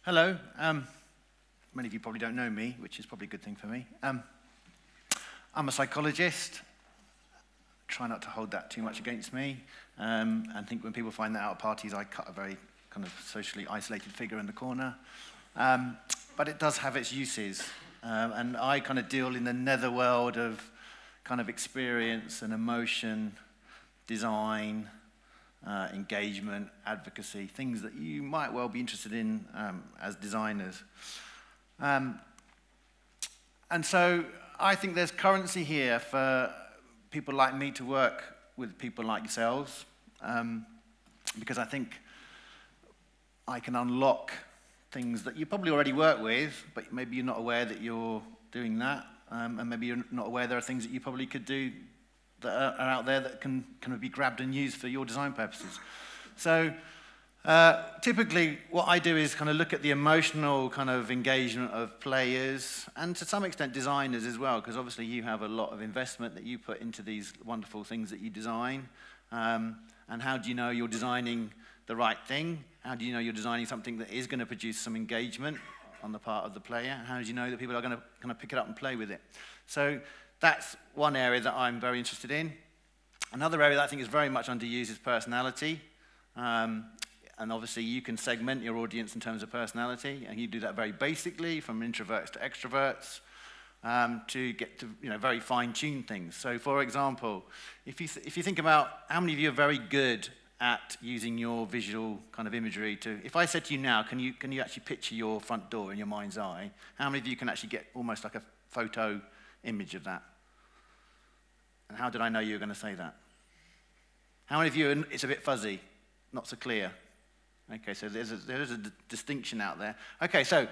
Hello. Many of you probably don't know me, which is probably a good thing for me. I'm a psychologist. Try not to hold that too much against me. And think when people find that out at parties, I cut a very kind of socially isolated figure in the corner. But it does have its uses. And I kind of deal in the netherworld of kind of experience and emotion, design, engagement, advocacy, things that you might well be interested in as designers. And so I think there's currency here for people like me to work with people like yourselves, because I think I can unlock things that you probably already work with, but maybe you're not aware that you're doing that, and maybe you're not aware there are things that you probably could do that are out there that can kind of be grabbed and used for your design purposes. So typically what I do is kind of look at the emotional kind of engagement of players and to some extent designers as well, because obviously you have a lot of investment that you put into these wonderful things that you design. And how do you know you're designing the right thing? How do you know you're designing something that is going to produce some engagement on the part of the player? How do you know that people are going to kind of pick it up and play with it? So that's one area that I'm very interested in. Another area that I think is very much underused is personality. And obviously you can segment your audience in terms of personality, and you do that very basically from introverts to extroverts to get to very fine-tuned things. So for example, if you think about how many of you are very good at using your visual kind of imagery to, if I said to you now, can you actually picture your front door in your mind's eye, how many of you can actually get almost like a photo image of that? And how did I know you were going to say that? How many of you, it's a bit fuzzy, not so clear? Okay, so there is a distinction out there. Okay, so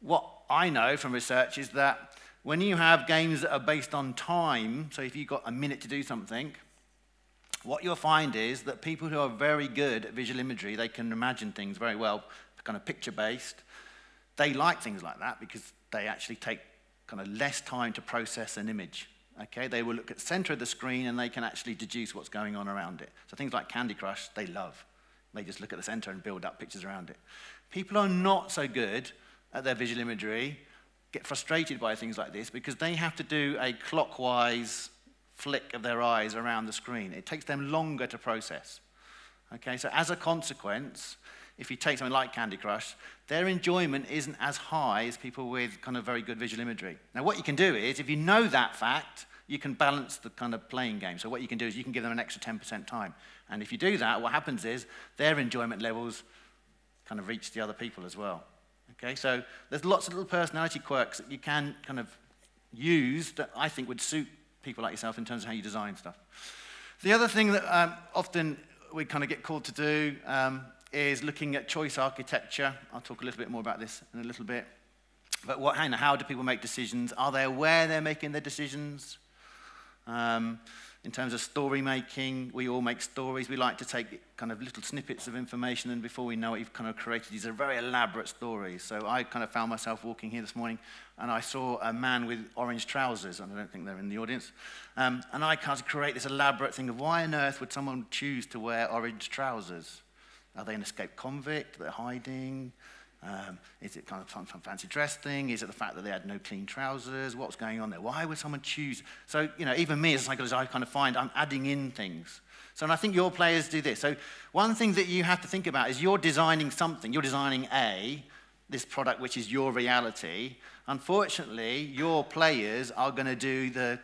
what I know from research is that when you have games that are based on time, so if you've got a minute to do something, what you'll find is that people who are very good at visual imagery, they can imagine things very well, kind of picture-based. They like things like that because they actually take kind of less time to process an image. Okay, they will look at the center of the screen and they can actually deduce what's going on around it. So things like Candy Crush, they love. They just look at the center and build up pictures around it. People are not so good at their visual imagery, get frustrated by things like this because they have to do a clockwise flick of their eyes around the screen. It takes them longer to process. Okay, so as a consequence, if you take something like Candy Crush, their enjoyment isn't as high as people with kind of very good visual imagery. Now what you can do is, if you know that fact, you can balance the kind of playing game. So what you can do is you can give them an extra 10% time. And if you do that, what happens is their enjoyment levels kind of reach the other people as well. Okay, so there's lots of little personality quirks that you can kind of use that I think would suit people like yourself in terms of how you design stuff. The other thing that often we kind of get called to do is looking at choice architecture. I'll talk a little bit more about this in a little bit. But how do people make decisions? Are they aware they're making their decisions? In terms of story making, we all make stories. We like to take kind of little snippets of information, and before we know it, you've kind of created these are very elaborate stories. So I kind of found myself walking here this morning, and I saw a man with orange trousers, and I don't think they're in the audience. And I kind of create this elaborate thing of why on earth would someone choose to wear orange trousers? Are they an escaped convict? They're hiding? Is it kind of some fancy dress thing? Is it the fact that they had no clean trousers? What's going on there? Why would someone choose? So, even me as a psychologist, I kind of find I'm adding in things. So, and I think your players do this. So one thing that you have to think about is you're designing something. You're designing this product, which is your reality. Unfortunately, your players are going to do the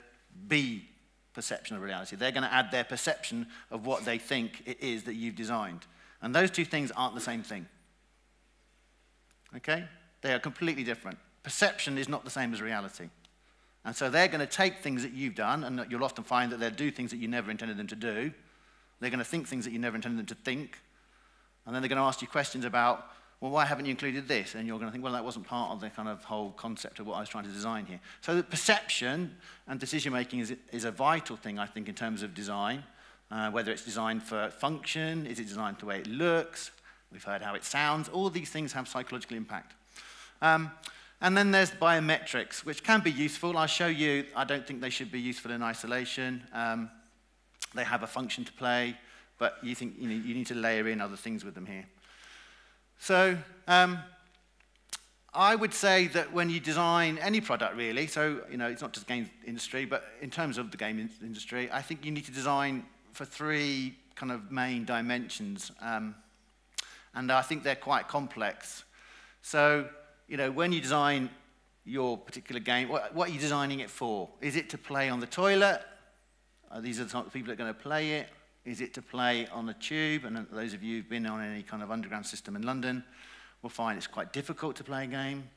B perception of reality. They're going to add their perception of what they think it is that you've designed. And those two things aren't the same thing. Okay? They are completely different. Perception is not the same as reality. And so they're going to take things that you've done, and you'll often find that they'll do things that you never intended them to do. They're going to think things that you never intended them to think. And then they're going to ask you questions about, well, why haven't you included this? And you're going to think, well, that wasn't part of the kind of whole concept of what I was trying to design here. So the perception and decision-making is a vital thing, I think, in terms of design. Whether it's designed for function, is it designed the way it looks? We've heard how it sounds. All these things have psychological impact. And then there's biometrics, which can be useful. I'll show you, I don't think they should be useful in isolation. They have a function to play, but you need to layer in other things with them here. So I would say that when you design any product, really, so it's not just the game industry, but in terms of the game industry, I think you need to design for 3 kind of main dimensions, and I think they're quite complex. So, when you design your particular game, what are you designing it for? Is it to play on the toilet? These are the type of people that are going to play it. Is it to play on a tube? And those of you who've been on any kind of underground system in London will find it's quite difficult to play a game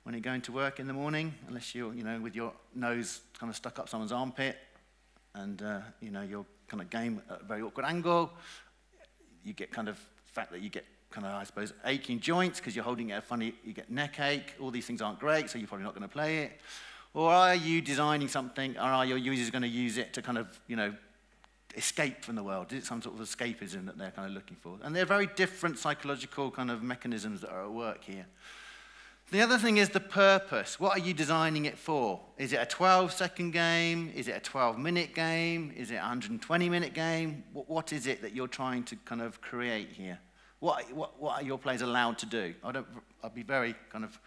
when you're going to work in the morning, unless you're, with your nose kind of stuck up someone's armpit, and you're kind of game at a very awkward angle. You get kind of fact that you get kind of, I suppose, aching joints because you're holding it funny. You get neck ache. All these things aren't great, so you're probably not going to play it. Or are you designing something, or are your users going to use it to kind of, escape from the world? Is it some sort of escapism that they're kind of looking for? And there are very different psychological kind of mechanisms that are at work here. The other thing is the purpose. What are you designing it for? Is it a 12-second game? Is it a 12-minute game? Is it a 120-minute game? What is it that you're trying to kind of create here? What are your players allowed to do? I'd be very kind of,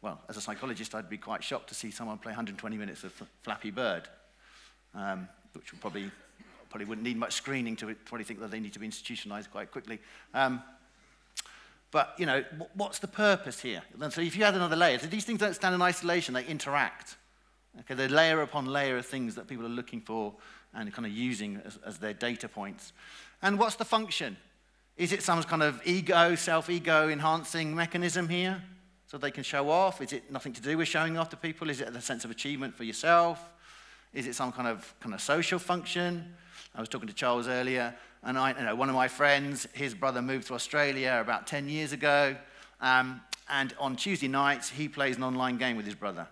well, as a psychologist, I'd be quite shocked to see someone play 120 minutes of Flappy Bird, which would probably wouldn't need much screening to probably think that they need to be institutionalized quite quickly. But, what's the purpose here? And so if you add another layer, so these things don't stand in isolation, they interact. Okay, they're layer upon layer of things that people are looking for and kind of using as their data points. And what's the function? Is it some kind of self-ego enhancing mechanism here so they can show off? Is it nothing to do with showing off to people? Is it a sense of achievement for yourself? Is it some kind of social function? I was talking to Charles earlier, and one of my friends, his brother moved to Australia about 10 years ago, and on Tuesday nights, he plays an online game with his brother.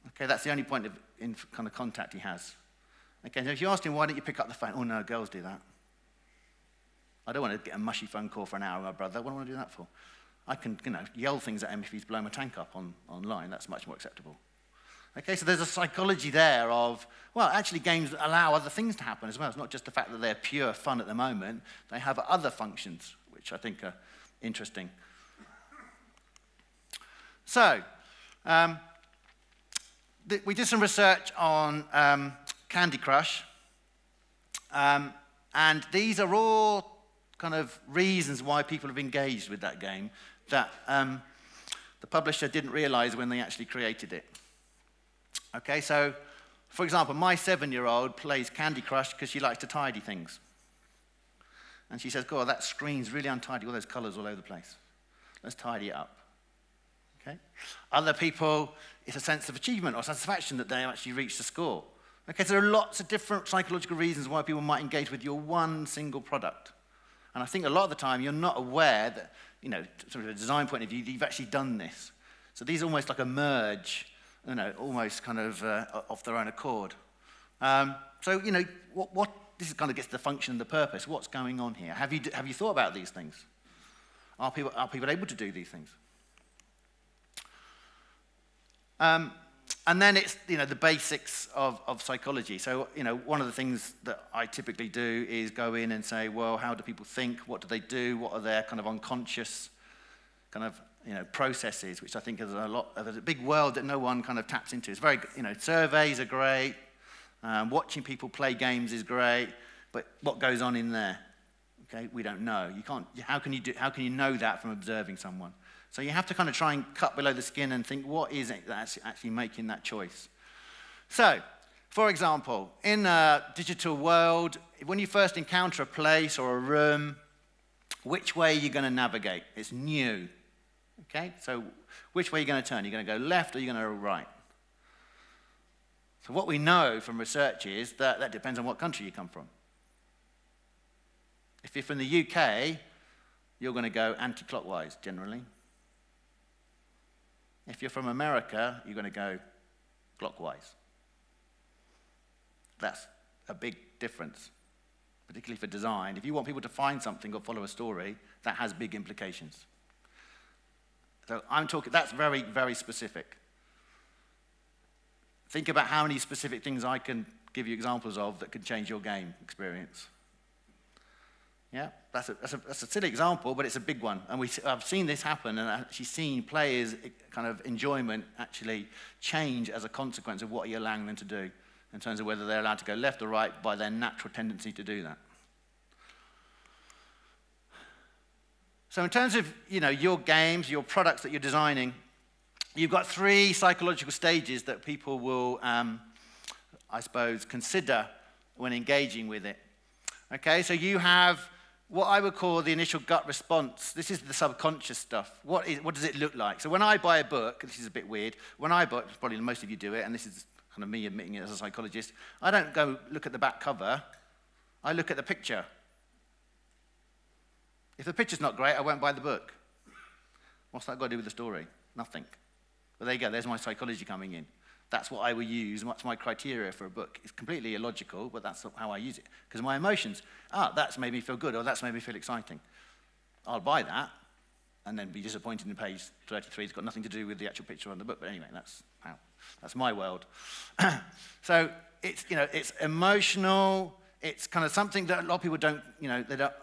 Okay, that's the only point in kind of contact he has. Okay, so if you asked him, why don't you pick up the phone? Oh, no, girls do that. I don't want to get a mushy phone call for an hour with my brother. What do I want to do that for? I can, yell things at him if he's blowing my tank up online. That's much more acceptable. Okay, so there's a psychology there of, well, actually games allow other things to happen as well. It's not just the fact that they're pure fun at the moment. They have other functions, which I think are interesting. So, we did some research on Candy Crush. And these are all kind of reasons why people have engaged with that game that the publisher didn't realize when they actually created it. Okay, so, for example, my 7-year-old plays Candy Crush because she likes to tidy things. And she says, God, that screen's really untidy, all those colors all over the place. Let's tidy it up. Okay? Other people, it's a sense of achievement or satisfaction that they actually reached the score. Okay, so there are lots of different psychological reasons why people might engage with your one single product. And I think a lot of the time you're not aware that, from a design point of view, you've actually done this. So these are almost like a merge, almost kind of off their own accord. So, this kind of gets to the function and the purpose. What's going on here? Have you thought about these things? Are people able to do these things? And then it's, the basics of psychology. So, one of the things that I typically do is go in and say, well, how do people think? What do they do? What are their kind of unconscious kind of, processes, which I think is there's a big world that no one kind of taps into. It's very, surveys are great. Watching people play games is great. But what goes on in there? Okay, we don't know. You can't, how can you know that from observing someone? So you have to kind of try and cut below the skin and think, what is it that's actually making that choice? So, for example, in a digital world, when you first encounter a place or a room, which way are you going to navigate? It's new. Okay, so which way are you going to turn? You're going to go left or you're going to go right? So what we know from research is that that depends on what country you come from. If you're from the UK, you're going to go anti-clockwise generally. If you're from America, you're going to go clockwise. That's a big difference, particularly for design. If you want people to find something or follow a story, that has big implications. So I'm talking, that's very, very specific. Think about how many specific things I can give you examples of that could change your game experience. Yeah, that's a silly example, but it's a big one. And I've seen this happen, and I've actually seen players' kind of enjoyment actually change as a consequence of what you're allowing them to do, in terms of whether they're allowed to go left or right by their natural tendency to do that. So in terms of your games, your products that you're designing, you've got 3 psychological stages that people will, I suppose, consider when engaging with it. Okay, so you have what I would call the initial gut response. This is the subconscious stuff. What does it look like? So when I buy a book, this is a bit weird, when I buy, probably most of you do it, and this is kind of me admitting it as a psychologist, I don't go look at the back cover, I look at the picture. If the picture's not great, I won't buy the book. What's that got to do with the story? Nothing. But there you go, there's my psychology coming in. That's what I will use, and what's my criteria for a book. It's completely illogical, but that's how I use it. Because my emotions, that's made me feel good, or that's made me feel exciting. I'll buy that, and then be disappointed in page 33. It's got nothing to do with the actual picture on the book, but anyway, that's my world. So it's emotional. It's kind of something that a lot of people don't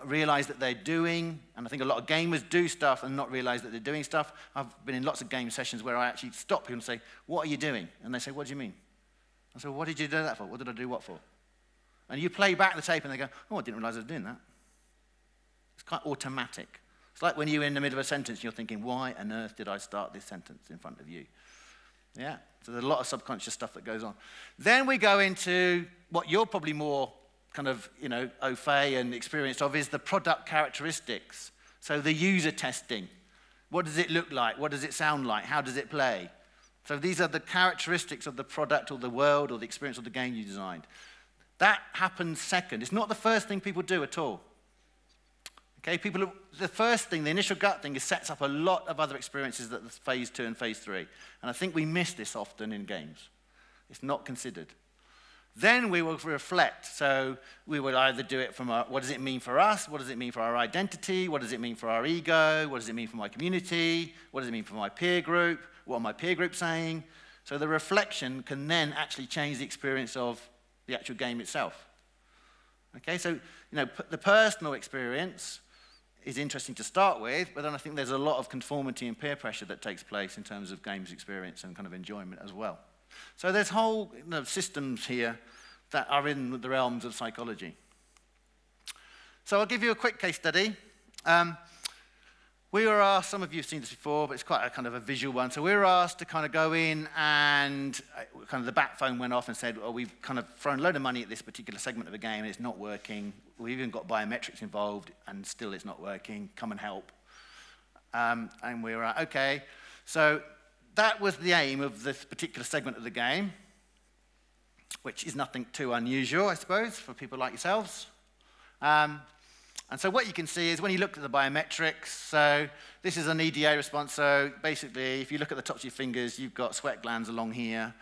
realize that they're doing. And I think a lot of gamers do stuff and not realize that they're doing stuff. I've been in lots of game sessions where I actually stop people and say, what are you doing? And they say, what do you mean? I say, well, what did you do that for? What did I do what for? And you play back the tape and they go, oh, I didn't realize I was doing that. It's quite automatic. It's like when you're in the middle of a sentence and you're thinking, why on earth did I start this sentence in front of you? Yeah, so there's a lot of subconscious stuff that goes on. Then we go into what you're probably more kind of, au fait and experienced of, is the product characteristics. So the user testing. What does it look like? What does it sound like? How does it play? So these are the characteristics of the product or the world or the experience of the game you designed. That happens second. It's not the first thing people do at all. Okay, the first thing, the initial gut thing, sets up a lot of other experiences that phase 2 and phase 3. And I think we miss this often in games. It's not considered. Then we will reflect. So we will either do it from what does it mean for us? What does it mean for our identity? What does it mean for our ego? What does it mean for my community? What does it mean for my peer group? What are my peer group saying? So the reflection can then actually change the experience of the actual game itself. Okay, so the personal experience is interesting to start with, but then I think there's a lot of conformity and peer pressure that takes place in terms of games experience and kind of enjoyment as well. So there's whole systems here that are in the realms of psychology. So I'll give you a quick case study. We were asked, some of you have seen this before, but it's quite a kind of a visual one. So we were asked to kind of go in and kind of the bat phone went off and said, well, we've kind of thrown a load of money at this particular segment of a game and it's not working. We've even got biometrics involved and still it's not working. Come and help. And we were like, okay. So that was the aim of this particular segment of the game, which is nothing too unusual, I suppose, for people like yourselves. And so what you can see is when you look at the biometrics, so this is an EDA response. So basically, if you look at the tops of your fingers, you've got sweat glands along here.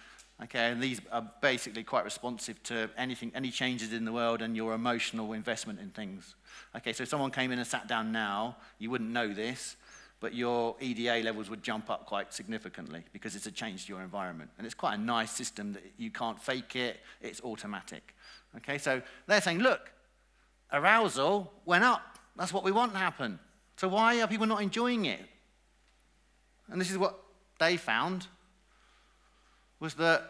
Okay, and these are basically quite responsive to any changes in the world and your emotional investment in things. Okay, so if someone came in and sat down now, you wouldn't know this, but your EDA levels would jump up quite significantly because it's a change to your environment. And it's quite a nice system that you can't fake it, it's automatic. Okay, so they're saying, look, arousal went up. That's what we want to happen. So why are people not enjoying it? And this is what they found, was that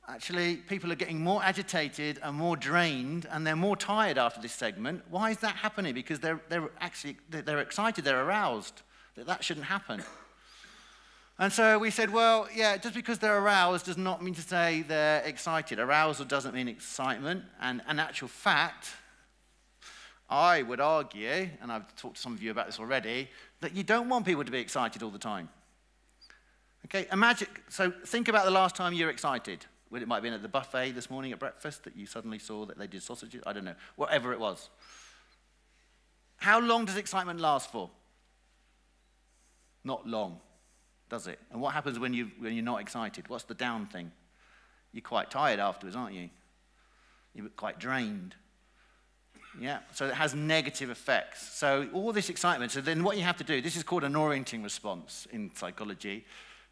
actually people are getting more agitated and more drained and they're more tired after this segment. Why is that happening? Because they're excited, they're aroused. That shouldn't happen. And so we said, well, yeah, just because they're aroused does not mean to say they're excited. Arousal doesn't mean excitement. And in actual fact, I would argue, and I've talked to some of you about this already, that you don't want people to be excited all the time. Okay, imagine, so think about the last time you were excited. Well, it might have been at the buffet this morning at breakfast that you suddenly saw that they did sausages. I don't know, whatever it was. How long does excitement last for? Not long, does it? And what happens when you're not excited? What's the down thing? You're quite tired afterwards, aren't you? You're quite drained. Yeah, so it has negative effects. So all this excitement, so then what you have to do, this is called an orienting response in psychology.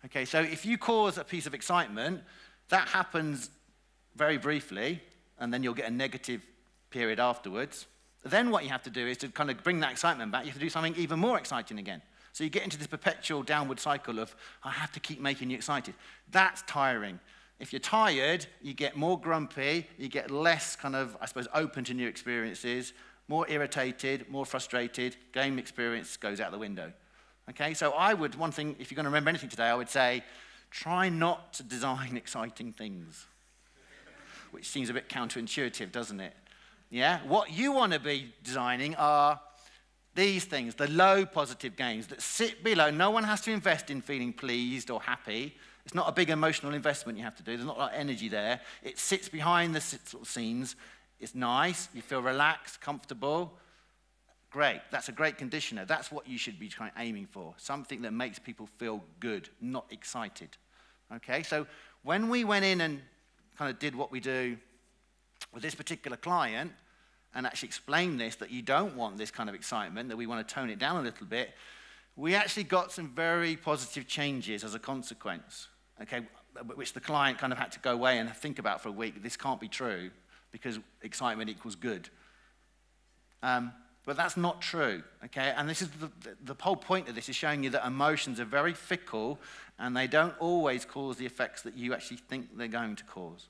Okay, so if you cause a piece of excitement, that happens very briefly, and then you'll get a negative period afterwards. Then what you have to do is to kind of bring that excitement back, you have to do something even more exciting again. So you get into this perpetual downward cycle of, I have to keep making you excited. That's tiring. If you're tired, you get more grumpy, you get less kind of, I suppose, open to new experiences, more irritated, more frustrated, game experience goes out the window. Okay, so one thing, if you're going to remember anything today, I would say, try not to design exciting things. Which seems a bit counterintuitive, doesn't it? Yeah, what you want to be designing are these things, the low positive games that sit below. No one has to invest in feeling pleased or happy. It's not a big emotional investment you have to do. There's not a lot of energy there. It sits behind the sort of scenes. It's nice. You feel relaxed, comfortable. Great. That's a great conditioner. That's what you should be aiming for. Something that makes people feel good, not excited. Okay, so when we went in and kind of did what we do with this particular client and actually explained this, that you don't want this kind of excitement, that we want to tone it down a little bit, we actually got some very positive changes as a consequence, okay, which the client kind of had to go away and think about for a week. This can't be true because excitement equals good. But that's not true, okay? And this is the whole point of this is showing you that emotions are very fickle and they don't always cause the effects that you actually think they're going to cause,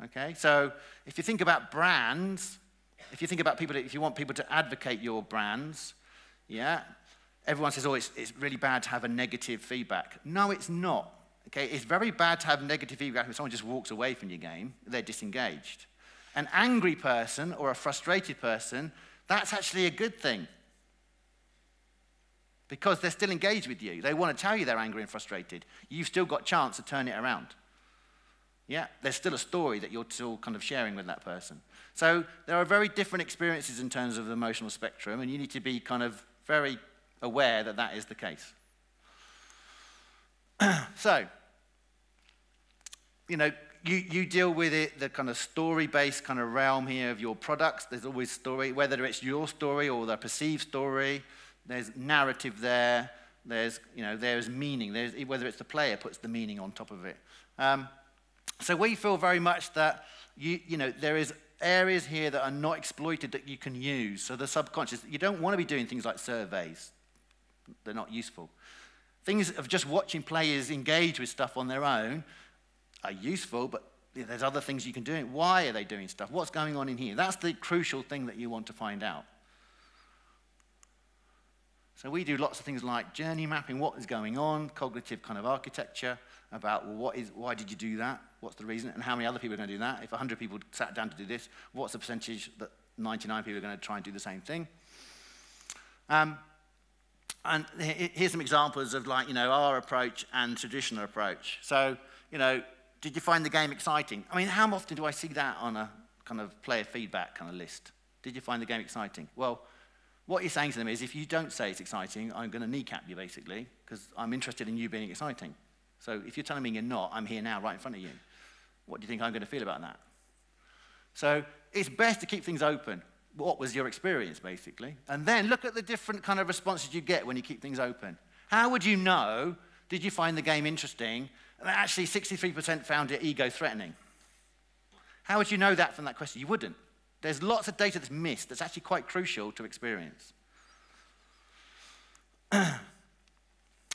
okay? So if you think about brands, if you think about people, if you want people to advocate your brands, yeah, everyone says, oh, it's really bad to have a negative feedback. No, it's not, okay? It's very bad to have negative feedback when someone just walks away from your game, they're disengaged. An angry person or a frustrated person, that's actually a good thing because they're still engaged with you. They want to tell you they're angry and frustrated. You've still got a chance to turn it around. Yeah, there's still a story that you're still kind of sharing with that person. So there are very different experiences in terms of the emotional spectrum, and you need to be kind of very aware that that is the case. So, you know, you deal with it, the kind of story-based kind of realm here of your products. There's always story, whether it's your story or the perceived story. There's narrative there. There's, you know, there's meaning. There's, whether it's the player puts the meaning on top of it. So we feel very much that, you know, there is areas here that are not exploited that you can use. So the subconscious, you don't want to be doing things like surveys. They're not useful. Things of just watching players engage with stuff on their own are useful, but there's other things you can do. Why are they doing stuff? What's going on in here? That's the crucial thing that you want to find out. So we do lots of things like journey mapping, what is going on, cognitive kind of architecture about, well, why did you do that? What's the reason? And how many other people are going to do that? If 100 people sat down to do this, what's the percentage that 99 people are going to try and do the same thing? And here's some examples of, like, you know, our approach and traditional approach. So, you know, did you find the game exciting? I mean, how often do I see that on a kind of player feedback kind of list? Did you find the game exciting? Well, what you're saying to them is, if you don't say it's exciting, I'm going to kneecap you, basically, because I'm interested in you being exciting. So if you're telling me you're not, I'm here now, right in front of you. What do you think I'm going to feel about that? So it's best to keep things open. What was your experience, basically? And then look at the different kind of responses you get when you keep things open. How would you know, did you find the game interesting? And actually, 63% found it ego-threatening. How would you know that from that question? You wouldn't. There's lots of data that's missed that's actually quite crucial to experience.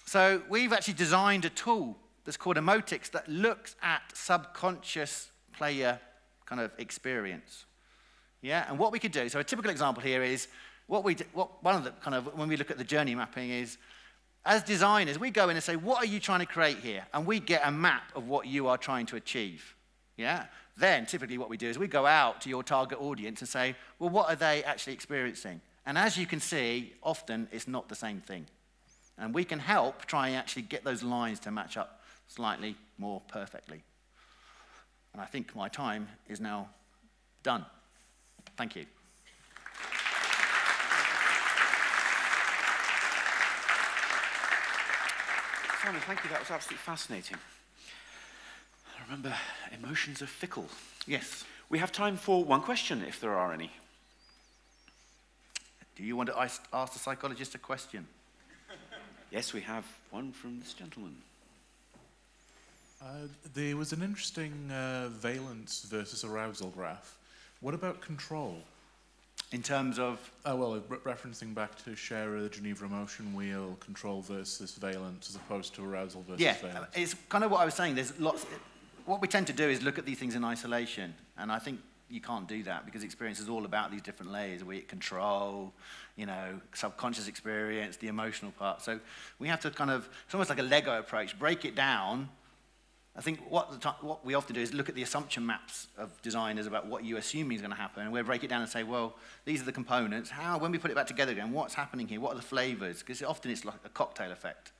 So we've actually designed a tool that's called a MoatX that looks at subconscious player kind of experience. Yeah, and what we could do, so a typical example here is, one of the kind of, when we look at the journey mapping is, as designers, we go in and say, what are you trying to create here? And we get a map of what you are trying to achieve. Yeah? Then, typically what we do is we go out to your target audience and say, well, what are they actually experiencing? And as you can see, often it's not the same thing. And we can help try and actually get those lines to match up slightly more perfectly. And I think my time is now done. Thank you. Simon, thank you. That was absolutely fascinating. I remember emotions are fickle. Yes. We have time for one question, if there are any. Do you want to ask the psychologist a question? Yes, we have one from this gentleman. There was an interesting valence versus arousal graph. What about control? In terms of? Well, referencing back to share a Geneva emotion wheel, control versus valence, as opposed to arousal versus valence. Yeah, it's kind of what I was saying. There's lots. What we tend to do is look at these things in isolation, and I think you can't do that because experience is all about these different layers, be it control, you know, subconscious experience, the emotional part. So we have to kind of, it's almost like a Lego approach, break it down. I think what we often do is look at the assumption maps of designers about what you assume is going to happen, and we'll break it down and say, well, these are the components. How, when we put it back together again, what's happening here? What are the flavors? Because often it's like a cocktail effect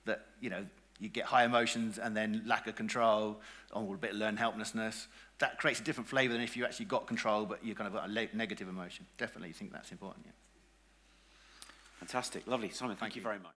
that, you know, you get high emotions and then lack of control, or a bit of learned helplessness. That creates a different flavor than if you actually got control, but you kind of got a negative emotion. Definitely think that's important, yeah. Fantastic, lovely. Simon, thank you very much.